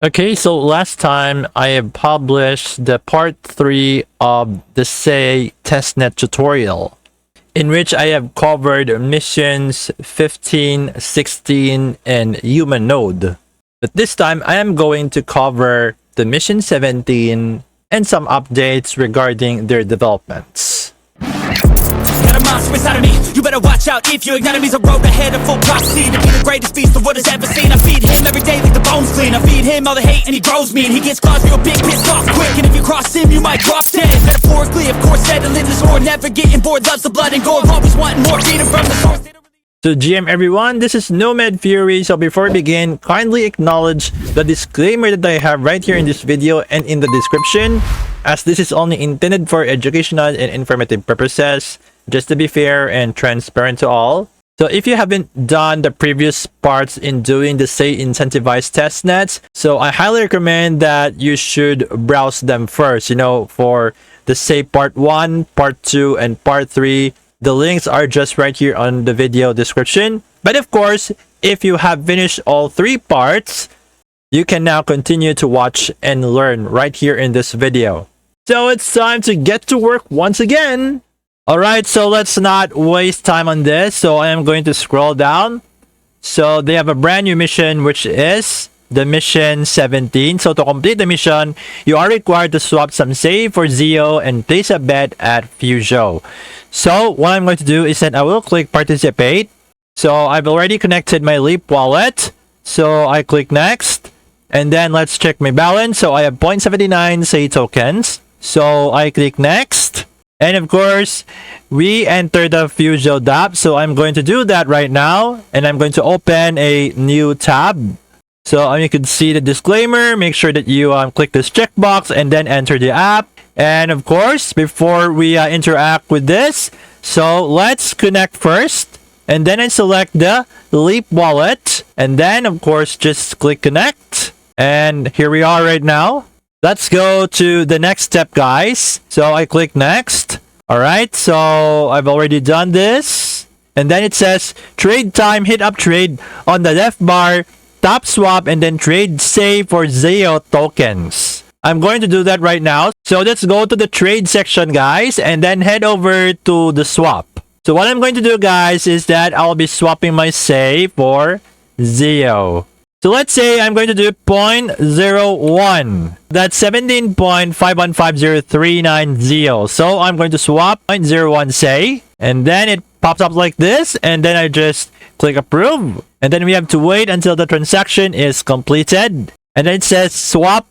Okay, so last time I have published the part 3 of the Sei Testnet tutorial, in which I have covered missions 15, 16, and Humanode. But this time I am going to cover the mission 17 and some updates regarding their developments. Got a monster inside of me, you better watch out. If your enemy's a road ahead of full prophecy to be the greatest beast the world has ever seen. I feed him every day like the bones clean. I feed him all the hate and he grows me, and he gets claws real big, pissed off quick. And if you cross him you might drop dead. Metaphorically of course, settling the score, never getting bored, loves the blood and gore, always wanting more, freedom from the source. So GM everyone, this is Nomad Fury. So before we begin, kindly acknowledge the disclaimer that I have right here in this video and in the description, as this is only intended for educational and informative purposes, just to be fair and transparent to all. So if you haven't done the previous parts in doing the Sei incentivized testnets, so I highly recommend that you should browse them first, for the Sei part 1, part 2, and part 3. The links are just right here on the video description. But of course, if you have finished all 3 parts, you can now continue to watch and learn right here in this video. So it's time to get to work once again. Alright, so let's not waste time on this. So I am going to scroll down. So they have a brand new mission, which is the mission 17. So to complete the mission, you are required to swap some Sei for Zeo and place a bet at Fuzhou. So what I'm going to do is that I will click participate. So I've already connected my Leap wallet. So I click next. And then let's check my balance. So I have 0.79 Sei tokens. So I click next. And of course, we enter the Fuzhou DApp. So I'm going to do that right now. And I'm going to open a new tab. So you can see the disclaimer. Make sure that you click this checkbox and then enter the app. And of course, before we interact with this, so let's connect first. And then I select the Leap wallet. And then of course, just click connect. And here we are right now. Let's go to the next step, guys. So I click next. Alright, so I've already done this. And then it says trade time, hit up trade on the left bar, tap swap, and then trade Sei for Zeo tokens. I'm going to do that right now. So let's go to the trade section, guys, and then head over to the swap. So what I'm going to do, guys, is that I'll be swapping my Sei for Zeo. So let's say I'm going to do 0.01. That's 17.5150390. So I'm going to swap 0.01 Sei. And then it pops up like this. And then I just click approve. And then we have to wait until the transaction is completed. And then it says swap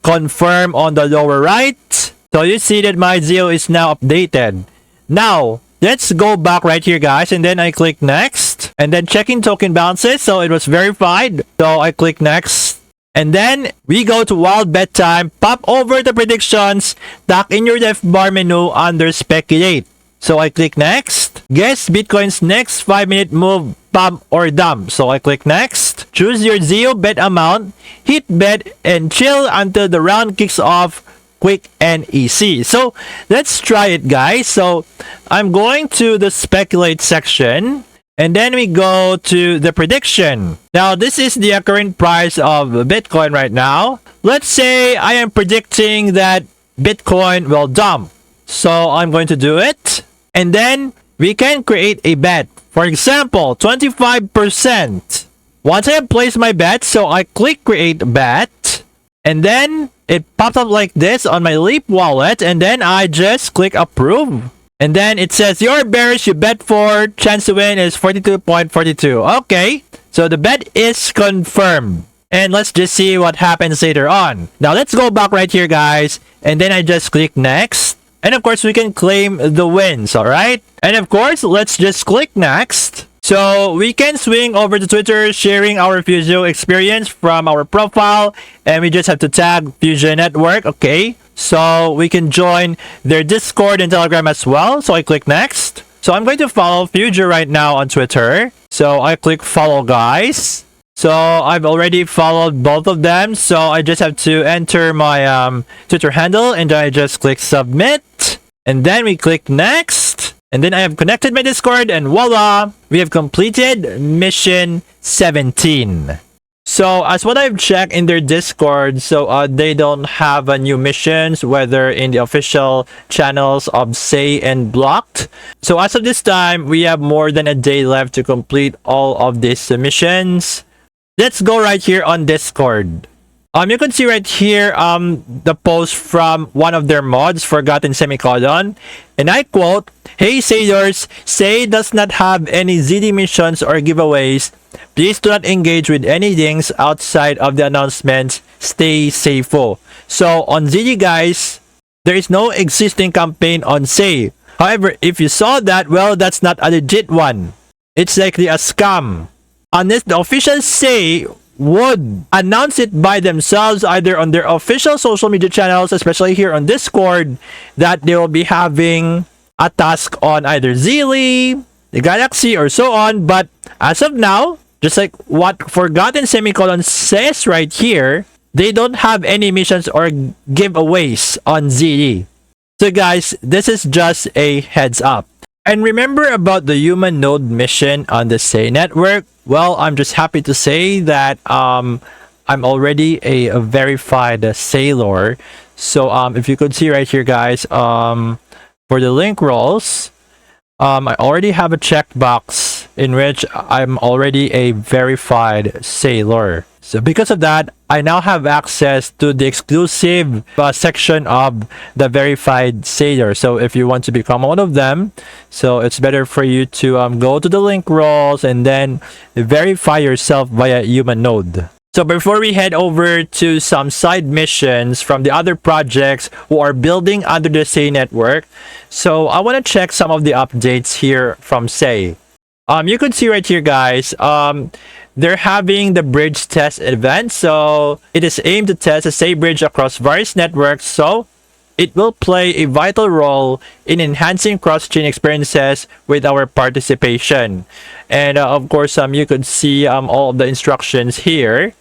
confirm on the lower right. So you see that my Zeo is now updated. Now, let's go back right here, guys. And then I click next. And then checking token balances. So it was verified. So I click next. And then we go to wild bet time. Pop over the predictions. Tap in your left bar menu under speculate. So I click next. Guess Bitcoin's next 5-minute move, pump or dump. So I click next. Choose your Zeo bet amount. Hit bet and chill until the round kicks off. Quick and easy. So let's try it, guys. So I'm going to the speculate section. And then we go to the prediction. Now, this is the current price of Bitcoin right now. Let's say I am predicting that Bitcoin will dump. So I'm going to do it. And then we can create a bet. For example, 25%. Once I have placed my bet, so I click create bet. And then it pops up like this on my Leap wallet. And then I just click approve. And then it says your bearish you bet for chance to win is 42.42. Okay, so the bet is confirmed. And let's just see what happens later on. Now let's go back right here, guys. And then I just click next. And of course, we can claim the wins, alright? And of course, let's just click next. So we can swing over to Twitter, sharing our Fuzhou experience from our profile. And we just have to tag Sei Network, okay? So we can join their Discord and Telegram as well. So I click next. So I'm going to follow Fuzhou right now on Twitter. So I click follow, guys. So I've already followed both of them. So I just have to enter my Twitter handle. And then I just click submit. And then we click next. And then I have connected my Discord. And voila! We have completed mission 17. So as what I've checked in their Discord, so they don't have new missions, whether in the official channels of Sei and Blocked. So as of this time, we have more than a day left to complete all of these missions. Let's go right here on Discord. You can see right here the post from one of their mods, Forgotten Semicolon, and I quote, "Hey Sailors, Sei does not have any Zealy missions or giveaways. Please do not engage with any links outside of the announcements. Stay safe." So on Zealy, guys, there is no existing campaign on Sei. However, if you saw that, well, that's not a legit one. It's likely a scam. Unless the official Sei would announce it by themselves, either on their official social media channels, especially here on Discord, that they will be having a task on either Zealy, the Galxe, or so on. But as of now, just like what Forgotten Semicolon says right here, they don't have any missions or giveaways on Zealy. So guys, this is just a heads up. And remember about the Humanode mission on the Sei Network? Well, I'm just happy to say that I'm already a verified Seilor. So if you could see right here, guys, for the link rolls, I already have a checkbox in which I'm already a verified Seilor. So because of that, I now have access to the exclusive section of the Verified Seilor. So if you want to become one of them, so it's better for you to go to the link rolls and then verify yourself via Humanode. So before we head over to some side missions from the other projects who are building under the Sei Network, so I want to check some of the updates here from Sei. You could see right here, guys, they're having the bridge test event. So it is aimed to test a Sei bridge across various networks. So it will play a vital role in enhancing cross-chain experiences with our participation. And of course, you could see all of the instructions here.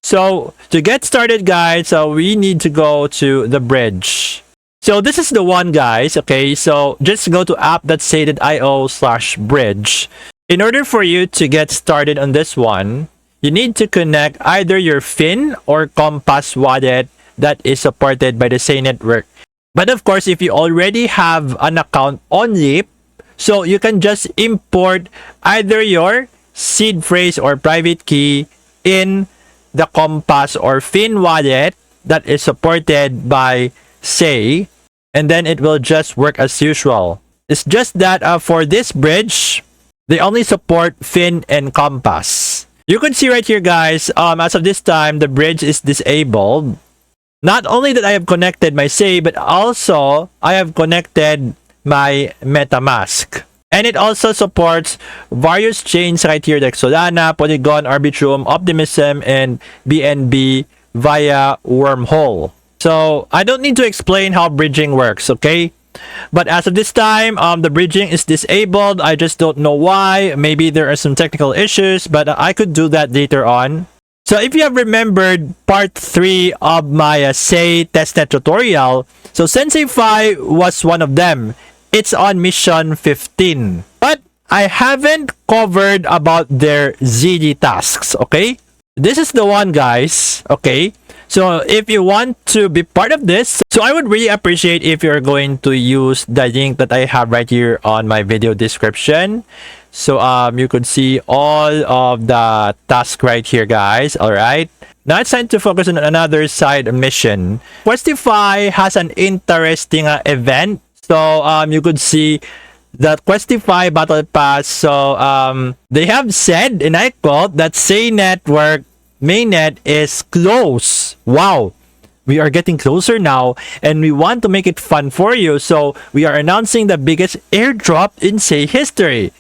So to get started, guys, we need to go to the bridge. So this is the one, guys. Okay, so just go to app.sei.io/bridge. In order for you to get started on this one, you need to connect either your Fin or Compass wallet that is supported by the Sei Network. But of course, if you already have an account on Leap, so you can just import either your seed phrase or private key in the Compass or Fin wallet that is supported by Sei, and then it will just work as usual. It's just that for this bridge, they only support Fin and Compass. You can see right here, guys, as of this time, the bridge is disabled. Not only that I have connected my Sei, but also I have connected my MetaMask. And it also supports various chains right here like Solana, Polygon, Arbitrum, Optimism, and BNB via Wormhole. So I don't need to explain how bridging works, okay? But as of this time, the bridging is disabled. I just don't know why. Maybe there are some technical issues, but I could do that later on. So if you have remembered part 3 of my Sei Testnet tutorial, so Sensei Fi was one of them. It's on mission 15. But I haven't covered about their Zealy tasks, okay? This is the one, guys, okay? So if you want to be part of this, so I would really appreciate if you're going to use the link that I have right here on my video description. So you could see all of the tasks right here, guys. All right. Now it's time to focus on another side mission. Questify has an interesting event. So you could see the Questify Battle Pass. So they have said, and I quote, that Sei Network mainnet is close. Wow, we are getting closer now, and we want to make it fun for you. So we are announcing the biggest airdrop in Sei history.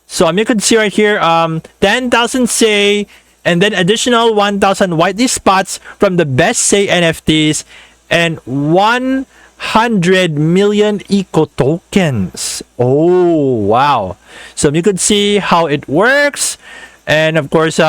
So you can see right here, 10,000 Sei, and then additional 1,000 whitelist spots from the best Sei NFTs, and 100 million eco tokens. Oh wow! So you could see how it works, and of course,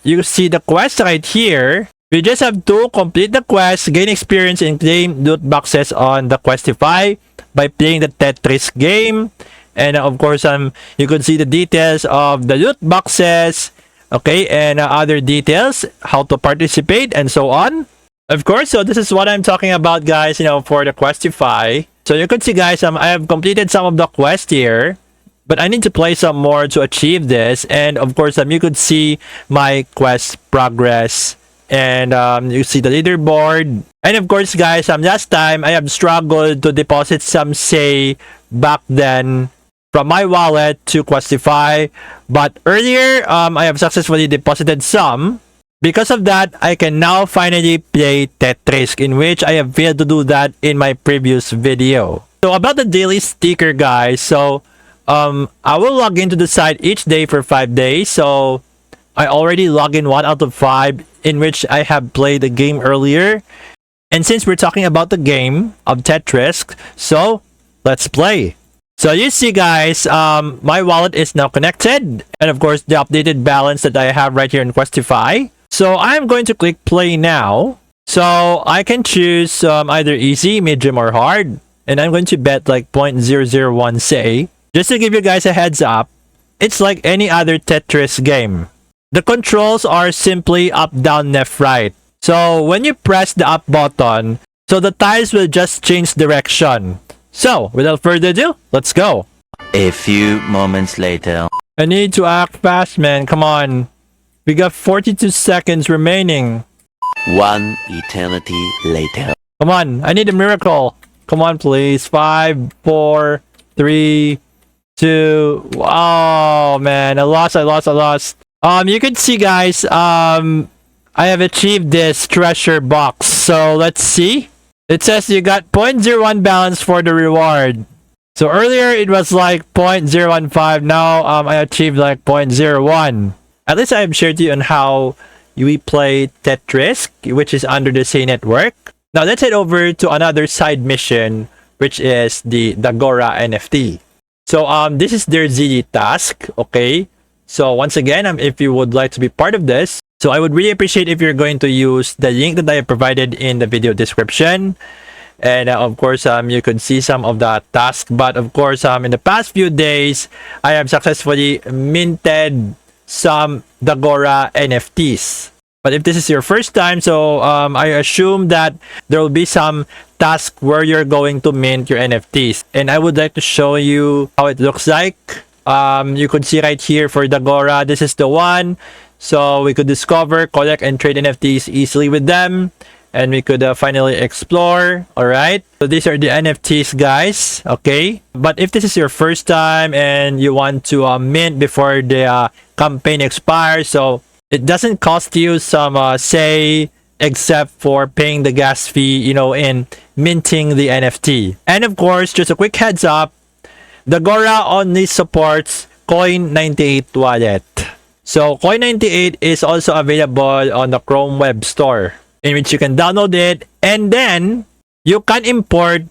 you see the quest right here. We just have to complete the quest, gain experience, and claim loot boxes on the Questify by playing the Tetrisk game. And of course, you could see the details of the loot boxes, okay, and other details, how to participate, and so on. Of course, so this is what I'm talking about, guys, for the Questify. So you could see, guys, I have completed some of the quest here, but I need to play some more to achieve this. And of course, you could see my quest progress, and you see the leaderboard. And of course, guys, last time I have struggled to deposit some Sei back then from my wallet to Questify, but earlier I have successfully deposited some. Because of that, I can now finally play Tetrisk, in which I have failed to do that in my previous video. So about the daily sticker, guys, so I will log into the site each day for 5 days. So I already log in 1 out of 5, in which I have played the game earlier. And since we're talking about the game of Tetrisk, so let's play. So you see, guys, my wallet is now connected, and of course the updated balance that I have right here in Questify. So I'm going to click play now. So I can choose either easy, medium, or hard, and I'm going to bet like 0.001 Sei. Just to give you guys a heads up, it's like any other Tetris game. The controls are simply up, down, left, right. So when you press the up button, so the tiles will just change direction. So without further ado, let's go. A few moments later. I need to act fast, man. Come on. We got 42 seconds remaining. 1 eternity later. Come on. I need a miracle. Come on, please. 5, 4, 3, 2. Oh, man. I lost. You can see, guys, I have achieved this treasure box. So let's see. It says you got 0.01 balance for the reward. So earlier it was like 0.015. Now I achieved like 0.01. At least I have shared to you on how we play Tetrisk, which is under the Sei Network. Now let's head over to another side mission, which is the Dagora NFT. So this is their Zealy task. Okay. So once again, if you would like to be part of this, so I would really appreciate if you're going to use the link that I have provided in the video description. And of course, you could see some of the tasks. But of course, in the past few days, I have successfully minted some Dagora NFTs. But if this is your first time, so I assume that there will be some task where you're going to mint your NFTs. And I would like to show you how it looks like. You could see right here for Dagora, this is the one. So we could discover, collect, and trade NFTs easily with them. And we could finally explore. Alright. So these are the NFTs, guys. Okay. But if this is your first time and you want to mint before the campaign expires, so it doesn't cost you some Sei except for paying the gas fee, in minting the NFT. And of course, just a quick heads up, Dagora only supports Coin98 wallet. So Coin98 is also available on the Chrome Web Store, in which you can download it, and then you can import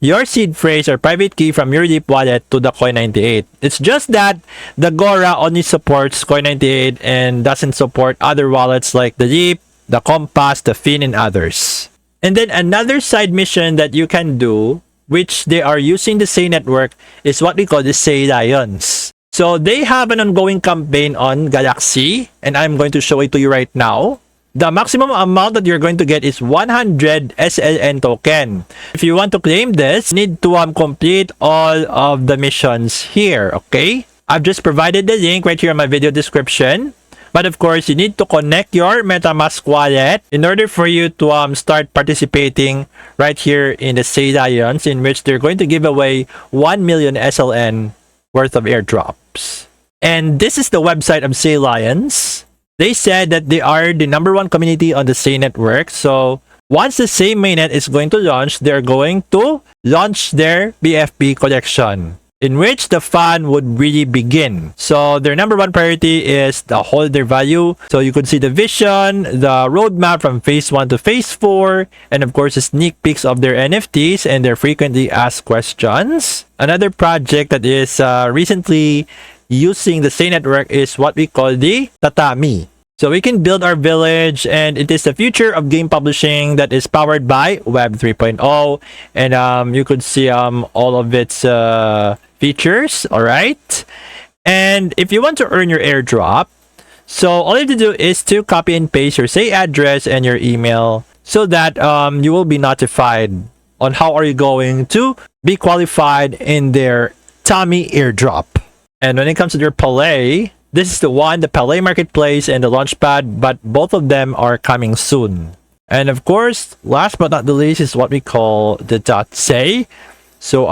your seed phrase or private key from your Leap wallet to the Coin98. It's just that Dagora only supports Coin98 and doesn't support other wallets like the Leap, the Compass, the Fin, and others. And then another side mission that you can do, which they are using the Sei Network, is what we call the Sei Lions. So they have an ongoing campaign on Galxe, and I'm going to show it to you right now. The maximum amount that you're going to get is 100 SLN token. If you want to claim this, you need to complete all of the missions here, okay? I've just provided the link right here in my video description. But of course, you need to connect your MetaMask wallet in order for you to start participating right here in the Sei Lions, in which they're going to give away 1 million SLN worth of airdrops. And this is the website of Sei Lions. They said that they are the #1 community on the Sei Network. So once the Sei mainnet is going to launch, they're going to launch their BFP collection, in which the fun would really begin. So their #1 priority is the holder value. So you could see the vision, the roadmap from phase 1 to phase 4, and of course the sneak peeks of their NFTs and their frequently asked questions. Another project that is recently using the Sei Network is what we call the Tatami. So we can build our village, and it is the future of game publishing that is powered by Web 3.0. And you could see all of its features. All right. And if you want to earn your airdrop, So all you have to do is to copy and paste your Sei address and your email so that you will be notified on how are you going to be qualified in their Tatami airdrop. And when it comes to their Palay, this is the one, the Palay Marketplace and the Launchpad, but both of them are coming soon. And of course, last but not the least is what we call the DotSei. So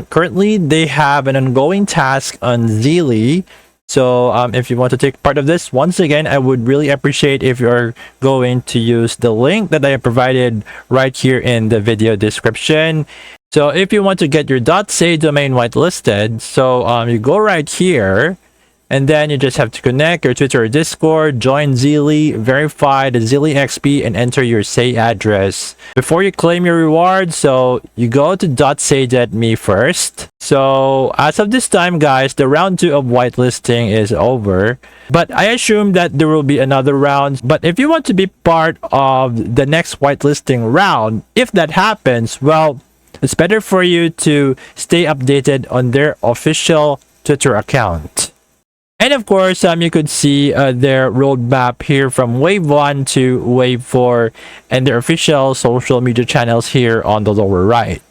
currently they have an ongoing task on Zealy. So if you want to take part of this, once again, I would really appreciate if you're going to use the link that I have provided right here in the video description. So if you want to get your .sei domain whitelisted, so you go right here, and then you just have to connect your Twitter or Discord, join Zealy, verify the Zealy XP, and enter your Sei address. Before you claim your reward, so you go to .sei.me first. So as of this time, guys, the round 2 of whitelisting is over. But I assume that there will be another round. But if you want to be part of the next whitelisting round, if that happens, well, it's better for you to stay updated on their official Twitter account. And of course, you could see their roadmap here from Wave 1 to Wave 4 and their official social media channels here on the lower right.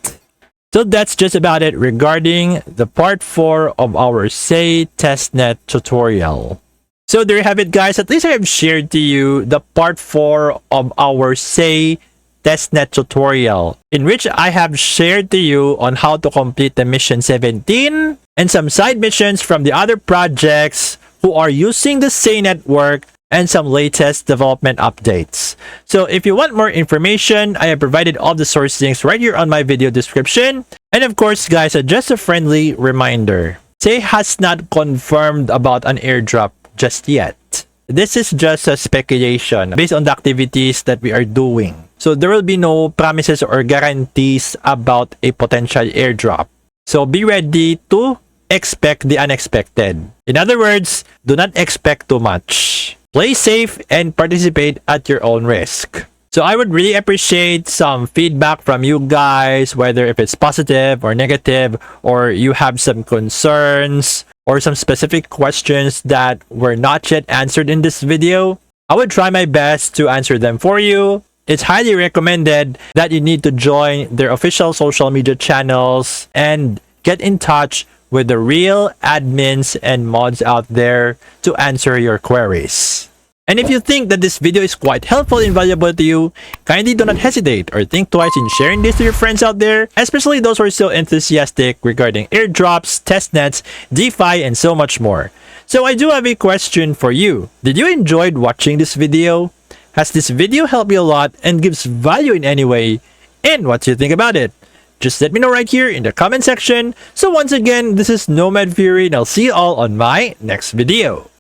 So that's just about it regarding the part 4 of our Sei Testnet tutorial. So there you have it, guys. At least I have shared to you the part 4 of our Sei Testnet tutorial, in which I have shared to you on how to complete the mission 17 and some side missions from the other projects who are using the Sei Network and some latest development updates. So if you want more information, I have provided all the source links right here on my video description. And of course, guys, just a friendly reminder, Sei has not confirmed about an airdrop just yet. This is just a speculation based on the activities that we are doing. So there will be no promises or guarantees about a potential airdrop. So be ready to expect the unexpected. In other words, do not expect too much. Play safe and participate at your own risk. So I would really appreciate some feedback from you guys, whether if it's positive or negative, or you have some concerns or some specific questions that were not yet answered in this video. I would try my best to answer them for you. It's highly recommended that you need to join their official social media channels and get in touch with the real admins and mods out there to answer your queries. And if you think that this video is quite helpful and valuable to you, kindly do not hesitate or think twice in sharing this to your friends out there, especially those who are so enthusiastic regarding airdrops, testnets, DeFi, and so much more. So I do have a question for you. Did you enjoy watching this video? Has this video helped you a lot and gives value in any way? And what do you think about it? Just let me know right here in the comment section. So once again, this is Nomad Fury and I'll see you all on my next video.